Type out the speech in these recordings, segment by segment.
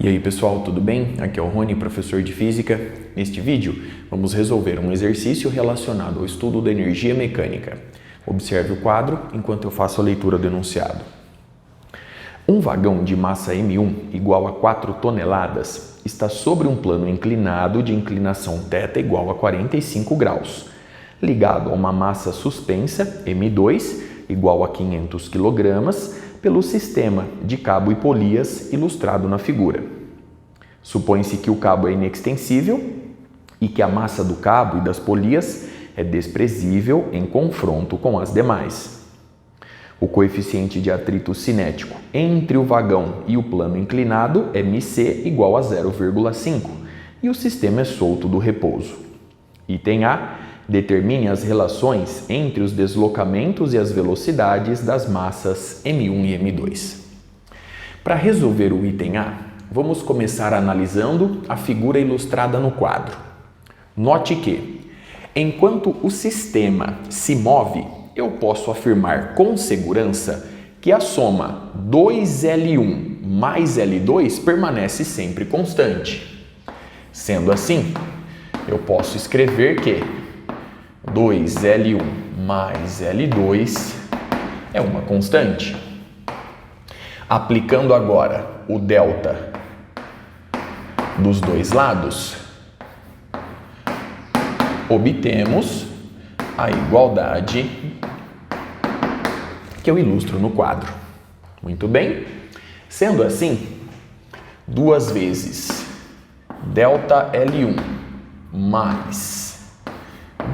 E aí pessoal, tudo bem? Aqui é o Rony, professor de Física. Neste vídeo, vamos resolver um exercício relacionado ao estudo da energia mecânica. Observe o quadro enquanto eu faço a leitura do enunciado. Um vagão de massa M1 igual a 4 toneladas está sobre um plano inclinado de inclinação θ igual a 45 graus, ligado a uma massa suspensa M2 igual a 500 kg pelo sistema de cabo e polias ilustrado na figura. Supõe-se que o cabo é inextensível e que a massa do cabo e das polias é desprezível em confronto com as demais. O coeficiente de atrito cinético entre o vagão e o plano inclinado é μc igual a 0,5 e o sistema é solto do repouso. Item A. Determine as relações entre os deslocamentos e as velocidades das massas M1 e M2. Para resolver o item A, vamos começar analisando a figura ilustrada no quadro. Note que, enquanto o sistema se move, eu posso afirmar com segurança que a soma 2L1 mais L2 permanece sempre constante. Sendo assim, eu posso escrever que 2L1 mais L2 é uma constante. Aplicando agora o delta dos dois lados, obtemos a igualdade que eu ilustro no quadro. Muito bem? Sendo assim, 2 vezes delta L1 mais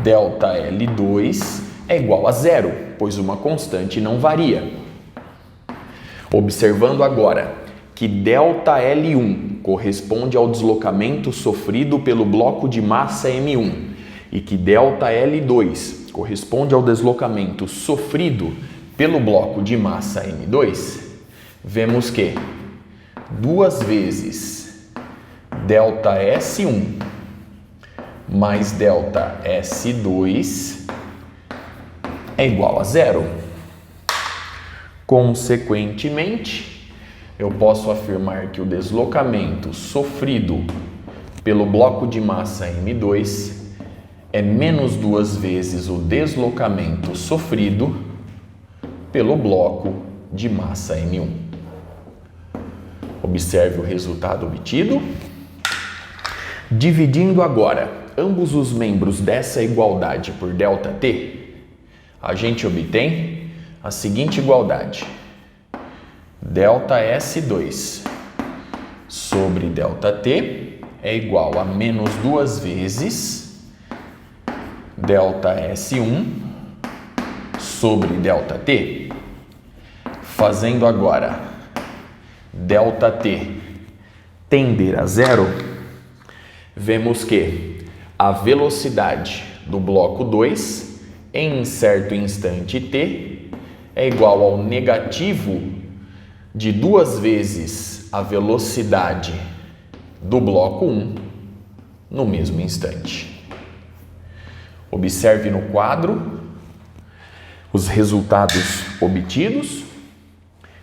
delta L2 é igual a zero, pois uma constante não varia. Observando agora que delta L1 corresponde ao deslocamento sofrido pelo bloco de massa M1 e que delta L2 corresponde ao deslocamento sofrido pelo bloco de massa M2, vemos que 2 vezes delta S1 mais delta S2 é igual a zero. Consequentemente, eu posso afirmar que o deslocamento sofrido pelo bloco de massa M2 é menos 2 vezes o deslocamento sofrido pelo bloco de massa M1. Observe o resultado obtido. Dividindo agora ambos os membros dessa igualdade por ΔT, a gente obtém a seguinte igualdade: ΔS2 sobre ΔT é igual a menos 2 vezes ΔS1 sobre ΔT. Fazendo agora ΔT tender a zero, vemos que a velocidade do bloco 2 em certo instante t é igual ao negativo de 2 vezes a velocidade do bloco 1 no mesmo instante. Observe no quadro os resultados obtidos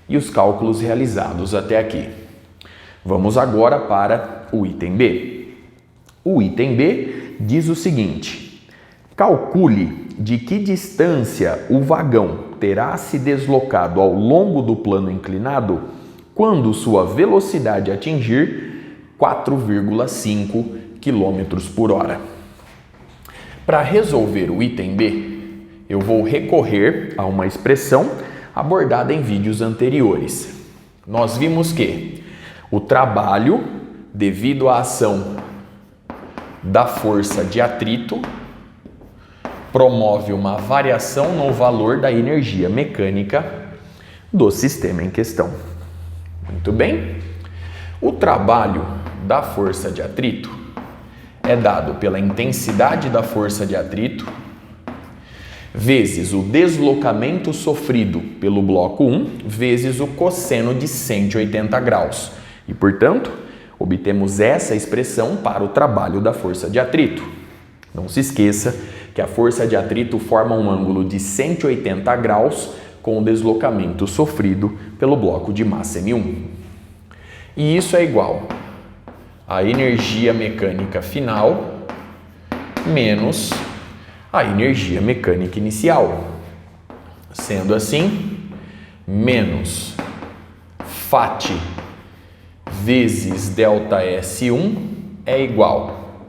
e os cálculos realizados até aqui. Vamos agora para o item B. O item B diz o seguinte: calcule de que distância o vagão terá se deslocado ao longo do plano inclinado quando sua velocidade atingir 4,5 km por hora. Para resolver o item B, eu vou recorrer a uma expressão abordada em vídeos anteriores. Nós vimos que o trabalho, devido à ação da força de atrito, promove uma variação no valor da energia mecânica do sistema em questão. Muito bem? O trabalho da força de atrito é dado pela intensidade da força de atrito vezes o deslocamento sofrido pelo bloco 1 vezes o cosseno de 180 graus. E, portanto, obtemos essa expressão para o trabalho da força de atrito. Não se esqueça que a força de atrito forma um ângulo de 180 graus com o deslocamento sofrido pelo bloco de massa M1. E isso é igual a energia mecânica final menos a energia mecânica inicial. Sendo assim, menos Φ vezes ΔS1 é igual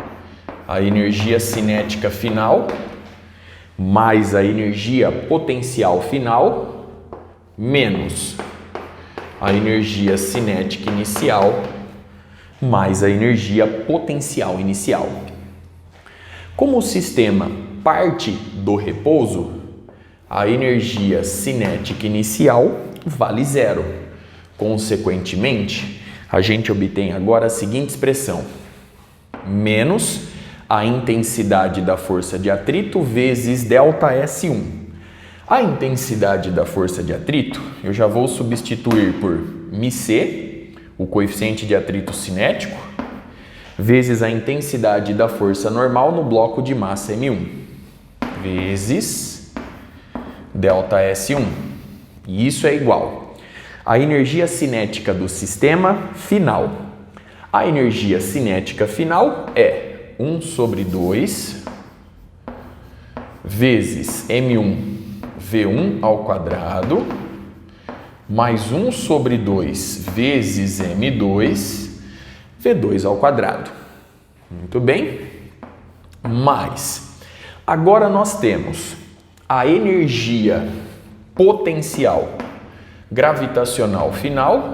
a energia cinética final mais a energia potencial final menos a energia cinética inicial mais a energia potencial inicial. Como o sistema parte do repouso, a energia cinética inicial vale zero. Consequentemente, a gente obtém agora a seguinte expressão: menos a intensidade da força de atrito vezes ΔS1. A intensidade da força de atrito eu já vou substituir por μc, o coeficiente de atrito cinético, vezes a intensidade da força normal no bloco de massa M1, vezes ΔS1. E isso é igual à energia cinética do sistema final. A energia cinética final é 1 sobre 2 vezes M1 V1 ao quadrado mais 1 sobre 2 vezes M2 V2 ao quadrado. Muito bem? Mas agora nós temos a energia potencial gravitacional final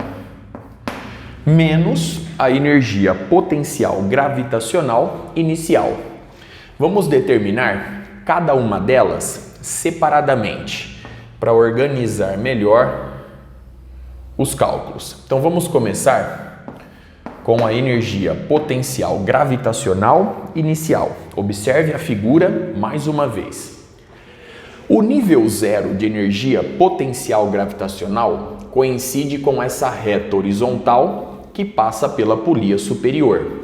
menos a energia potencial gravitacional inicial. Vamos determinar cada uma delas separadamente para organizar melhor os cálculos. Então vamos começar com a energia potencial gravitacional inicial. Observe a figura mais uma vez. O nível zero de energia potencial gravitacional coincide com essa reta horizontal que passa pela polia superior,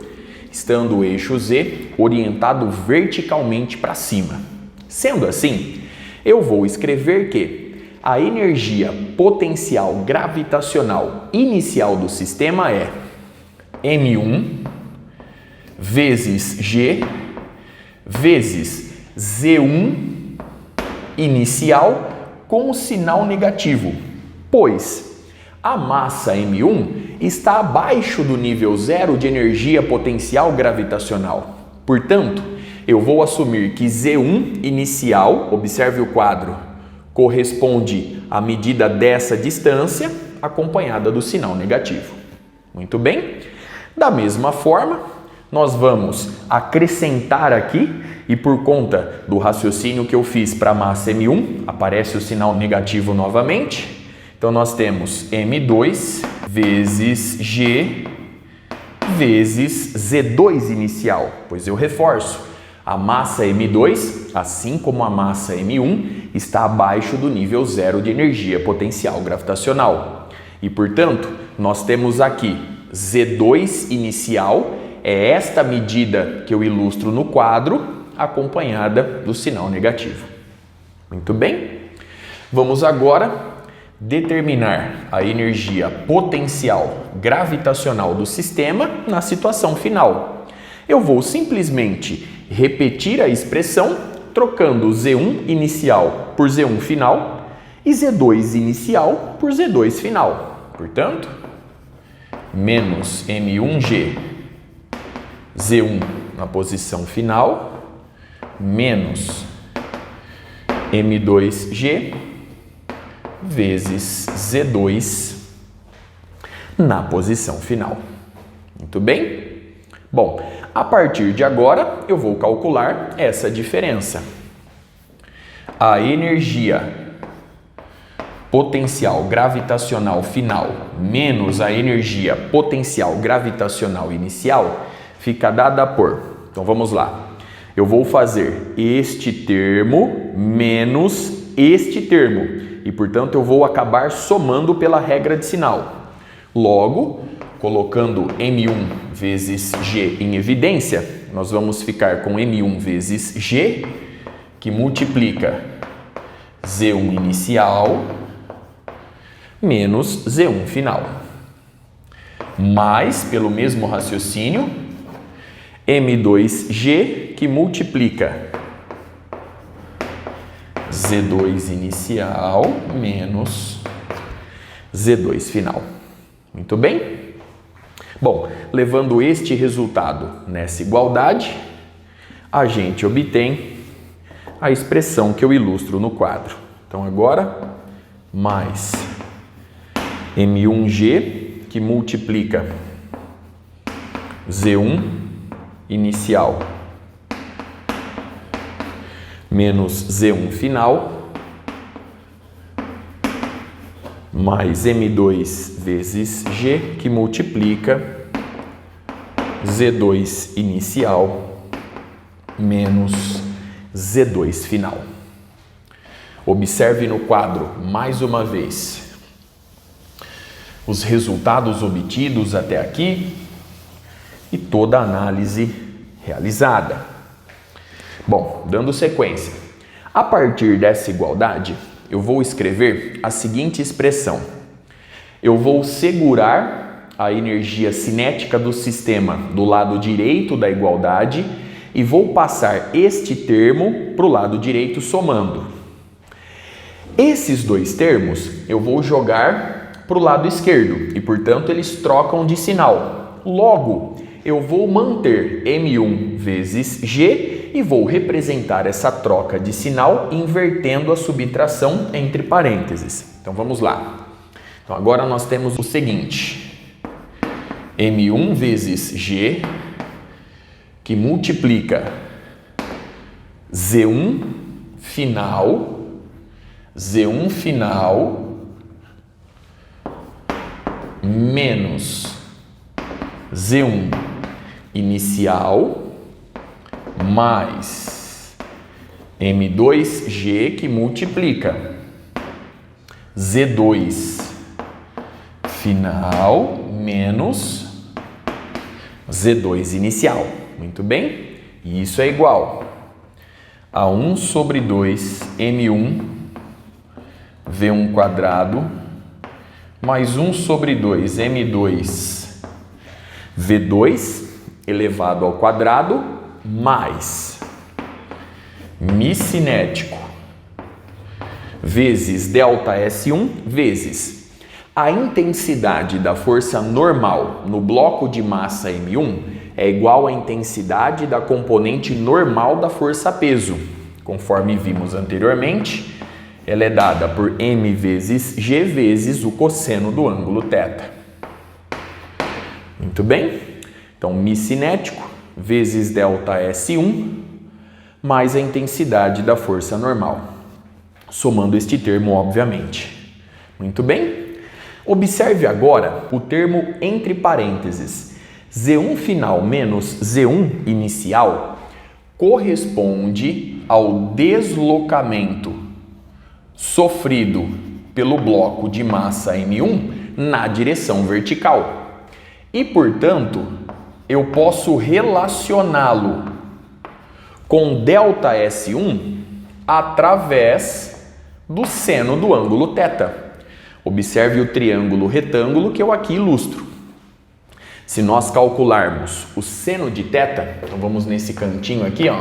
estando o eixo Z orientado verticalmente para cima. Sendo assim, eu vou escrever que a energia potencial gravitacional inicial do sistema é M1 vezes G vezes Z1 inicial com o sinal negativo, pois a massa M1 está abaixo do nível zero de energia potencial gravitacional. Portanto, eu vou assumir que Z1 inicial, observe o quadro, corresponde à medida dessa distância acompanhada do sinal negativo. Muito bem? Da mesma forma, nós vamos acrescentar aqui, e por conta do raciocínio que eu fiz para a massa M1, aparece o sinal negativo novamente. Então, nós temos M2 vezes G vezes Z2 inicial, pois eu reforço, a massa M2, assim como a massa M1, está abaixo do nível zero de energia potencial gravitacional. E, portanto, nós temos aqui Z2 inicial, é esta medida que eu ilustro no quadro, acompanhada do sinal negativo. Muito bem? Vamos agora determinar a energia potencial gravitacional do sistema na situação final. Eu vou simplesmente repetir a expressão trocando Z1 inicial por Z1 final e Z2 inicial por Z2 final. Portanto, menos M1G Z1 na posição final menos M2G vezes Z2 na posição final. Muito bem? Bom, a partir de agora eu vou calcular essa diferença. A energia potencial gravitacional final menos a energia potencial gravitacional inicial fica dada por... Então vamos lá. Eu vou fazer este termo menos este termo. E, portanto, eu vou acabar somando pela regra de sinal. Logo, colocando M1 vezes G em evidência, nós vamos ficar com M1 vezes G, que multiplica Z1 inicial menos Z1 final. mais, pelo mesmo raciocínio, M2G que multiplica Z2 inicial menos Z2 final. Muito bem? Bom, levando este resultado nessa igualdade, a gente obtém a expressão que eu ilustro no quadro. Então, agora, mais M1G que multiplica Z1 inicial menos Z1 final, mais M2 vezes G que multiplica Z2 inicial menos Z2 final. Observe no quadro mais uma vez os resultados obtidos até aqui e toda a análise realizada. Bom, dando sequência, a partir dessa igualdade, eu vou escrever a seguinte expressão. Eu vou segurar a energia cinética do sistema do lado direito da igualdade e vou passar este termo para o lado direito somando. Esses dois termos eu vou jogar para o lado esquerdo e, portanto, eles trocam de sinal. Logo, eu vou manter M1 vezes G e vou representar essa troca de sinal invertendo a subtração entre parênteses. Então, vamos lá. Então, agora nós temos o seguinte. M1 vezes G que multiplica Z1 final menos Z1 inicial mais M2G que multiplica Z2 final menos Z2 inicial. Muito bem? E isso é igual a 1 sobre 2 M1 V1 quadrado mais 1 sobre 2 M2 V2 elevado ao quadrado mais μ cinético vezes delta S1 vezes a intensidade da força normal no bloco de massa M1 é igual à intensidade da componente normal da força peso. Conforme vimos anteriormente, ela é dada por M vezes G vezes o cosseno do ângulo θ. Muito bem? Então, μ cinético vezes delta S1 mais a intensidade da força normal. Somando este termo, obviamente. Muito bem? Observe agora o termo entre parênteses. Z1 final menos Z1 inicial corresponde ao deslocamento sofrido pelo bloco de massa M1 na direção vertical. E, portanto, eu posso relacioná-lo com delta S1 através do seno do ângulo θ. Observe o triângulo retângulo que eu aqui ilustro. Se nós calcularmos o seno de θ, então vamos nesse cantinho aqui, ó.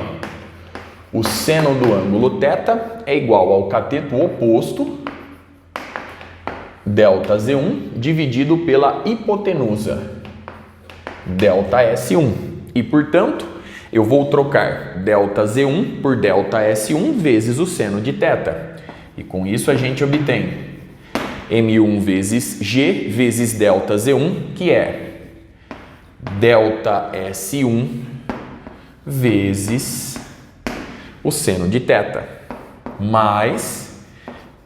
O seno do ângulo θ é igual ao cateto oposto, delta Z1, dividido pela hipotenusa, delta S1. E, portanto, eu vou trocar delta Z1 por delta S1 vezes o seno de θ. E com isso a gente obtém M1 vezes G vezes delta Z1, que é delta S1 vezes o seno de θ, mais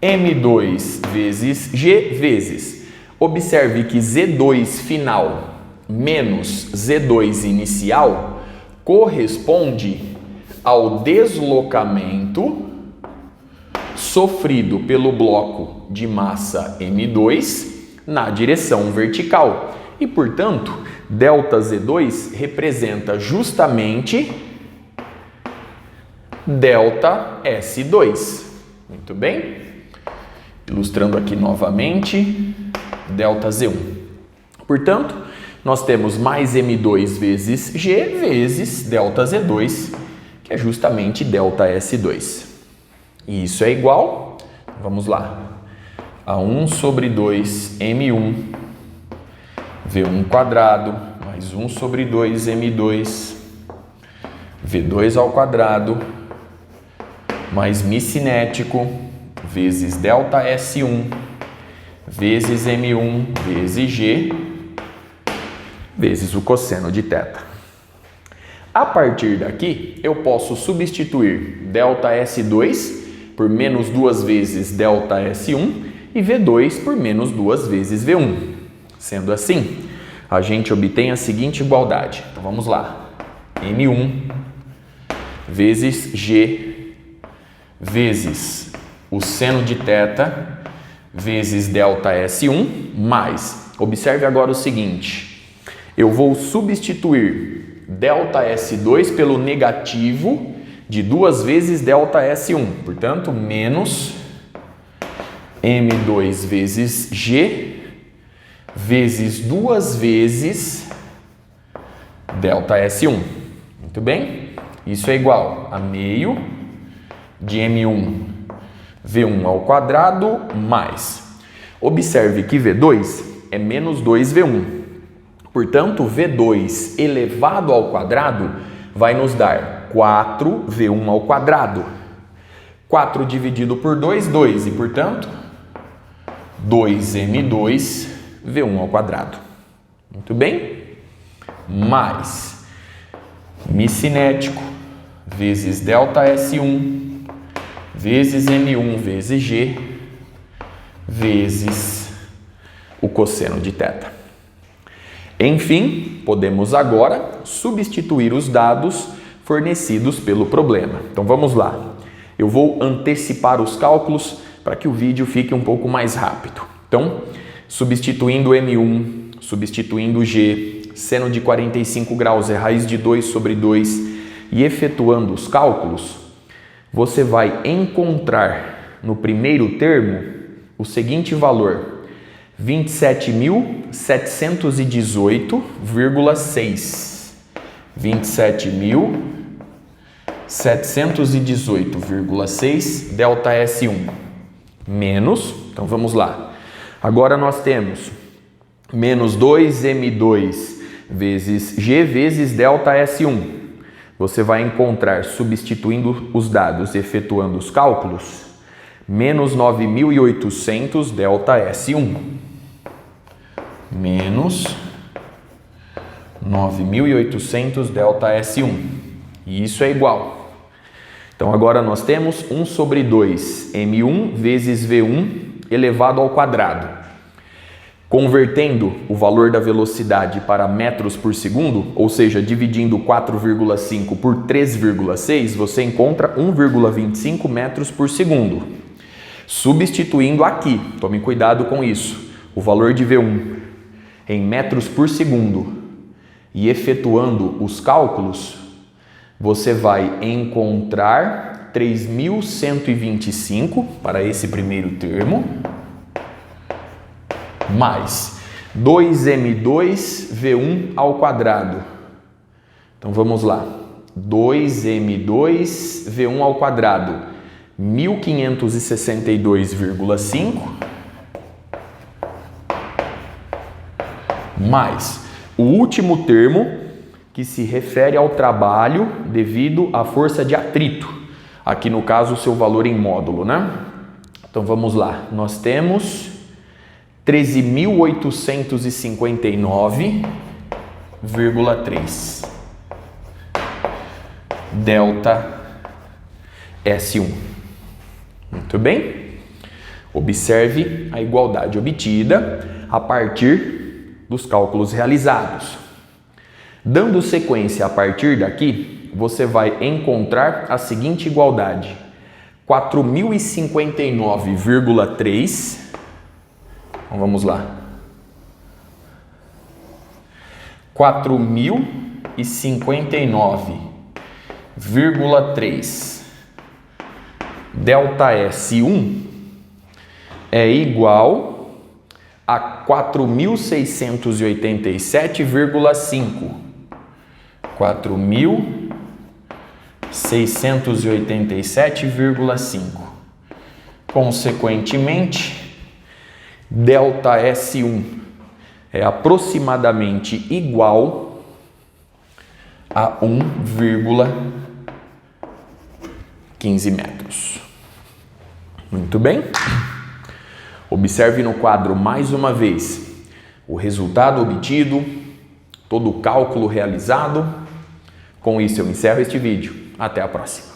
M2 vezes G vezes. Observe que Z2 final menos Z2 inicial corresponde ao deslocamento sofrido pelo bloco de massa M2 na direção vertical. E, portanto, delta Z2 representa justamente delta S2. Muito bem? Ilustrando aqui novamente, delta Z1. Portanto, nós temos mais M2 vezes G vezes ΔZ2, que é justamente ΔS2. E isso é igual, vamos lá, a 1 sobre 2 M1 V1 quadrado mais 1 sobre 2 M2 V2 ao quadrado mais μ cinético vezes ΔS1 vezes M1 vezes G vezes o cosseno de θ. A partir daqui, eu posso substituir ΔS2 por menos 2 vezes ΔS1 e V2 por menos 2 vezes V1. Sendo assim, a gente obtém a seguinte igualdade. Então, vamos lá. M1 vezes G vezes o seno de θ vezes ΔS1 mais, observe agora o seguinte, eu vou substituir ΔS2 pelo negativo de 2 vezes ΔS1, portanto, menos M2 vezes G vezes 2 vezes ΔS1. Muito bem? Isso é igual a meio de M1 V1 ao quadrado mais. Observe que V2 é menos 2V1. Portanto, V2 elevado ao quadrado vai nos dar 4V1 ao quadrado. 4 dividido por 2, 2. E, portanto, 2M2 V1 ao quadrado. Muito bem? Mais μ cinético vezes ΔS1 vezes M1 vezes G vezes o cosseno de θ. Enfim, podemos agora substituir os dados fornecidos pelo problema. Então vamos lá. Eu vou antecipar os cálculos para que o vídeo fique um pouco mais rápido. Então, substituindo M1, substituindo G, seno de 45 graus é raiz de 2 sobre 2 e efetuando os cálculos, você vai encontrar no primeiro termo o seguinte valor, 27.718,6. 27.718,6 ΔS1 menos, então vamos lá. Agora nós temos menos 2M2 vezes G vezes ΔS1. Você vai encontrar, substituindo os dados e efetuando os cálculos, menos 9.800 ΔS1. Menos 9.800 ΔS1. E isso é igual. Então, agora nós temos 1 sobre 2 M1 vezes V1 elevado ao quadrado. Convertendo o valor da velocidade para metros por segundo, ou seja, dividindo 4,5 por 3,6, você encontra 1,25 metros por segundo. Substituindo aqui, tome cuidado com isso, o valor de V1 em metros por segundo e efetuando os cálculos, você vai encontrar 3.125 para esse primeiro termo, mais 2M2 V1 ao quadrado. Então vamos lá. 2M2 V1 ao quadrado, 1.562,5 mais o último termo que se refere ao trabalho devido à força de atrito. Aqui no caso o seu valor em módulo, né? Então vamos lá. Nós temos 13.859,3 delta S1. Muito bem? Observe a igualdade obtida a partir dos cálculos realizados. Dando sequência a partir daqui, você vai encontrar a seguinte igualdade: 4.059,3. Então vamos lá. 4.059,3 delta S1 é igual a 4.687,5. 4.687,5. Consequentemente, ΔS1 é aproximadamente igual a 1,15 metros. Muito bem. Observe no quadro mais uma vez o resultado obtido, todo o cálculo realizado. Com isso eu encerro este vídeo. Até a próxima.